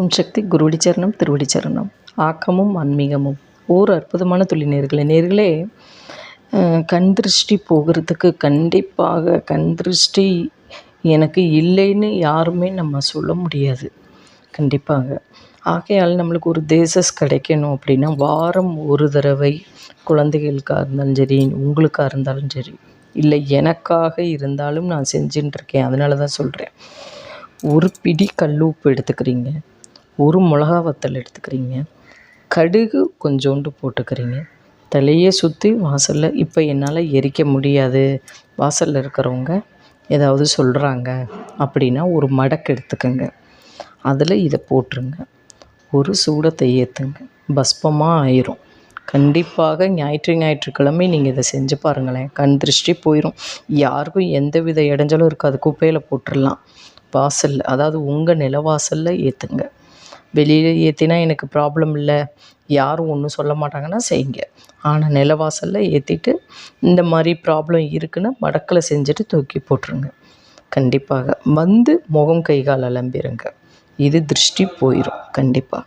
ஓம் சக்தி குருவடி சரணம் திருவடி சரணம். ஆக்கமும் ஆன்மீகமும் ஓர் அற்புதமான துளி நேர்களே, கண் திருஷ்டி போகிறதுக்கு கண்டிப்பாக கண் திருஷ்டி எனக்கு இல்லைன்னு யாருமே நம்ம சொல்ல முடியாது. கண்டிப்பாக. ஆகையால் நம்மளுக்கு ஒரு தேசஸ் கிடைக்கணும் அப்படின்னா வாரம் ஒரு தடவை குழந்தைகளுக்காக இருந்தாலும் சரி, உங்களுக்காக இருந்தாலும் சரி, இல்லை எனக்காக இருந்தாலும் நான் செஞ்சுட்டுருக்கேன். அதனால தான் சொல்கிறேன். ஒரு பிடி கல் உப்பு எடுத்துக்கிறீங்க, ஒரு மிளகா வத்தல் எடுத்துக்கிறீங்க, கடுகு கொஞ்சோண்டு போட்டுக்கிறீங்க, தலையை சுற்றி வாசலில் இப்போ என்னால் எரிக்க முடியாது, வாசலில் இருக்கிறவங்க ஏதாவது சொல்கிறாங்க அப்படின்னா ஒரு மடக்கு எடுத்துக்கோங்க, அதில் இதை போட்டுருங்க, ஒரு சூடத்தை ஏற்றுங்க, பஸ்பமாக ஆயிரும். கண்டிப்பாக ஞாயிற்றுக்கிழமை நீங்கள் இதை செஞ்சு பாருங்களேன், கண் திருஷ்டி போயிடும். யாருக்கும் எந்த வித இடைஞ்சலும் இருக்காது. குப்பையில் போட்டுடலாம். வாசலில், அதாவது உங்கள் நிலவாசலில் ஏற்றுங்க. வெளியில் ஏற்றினா எனக்கு ப்ராப்ளம் இல்லை, யாரும் ஒன்றும் சொல்ல மாட்டாங்கன்னா செய்யுங்க. ஆனால் நிலவாசலில் ஏற்றிட்டு இந்த மாதிரி ப்ராப்ளம் இருக்குன்னு மடக்கில் செஞ்சுட்டு தூக்கி போட்டுருங்க. கண்டிப்பாக வந்து முகம் கை கால் அலம்பிடுங்க. இது திருஷ்டி போயிடும் கண்டிப்பாக.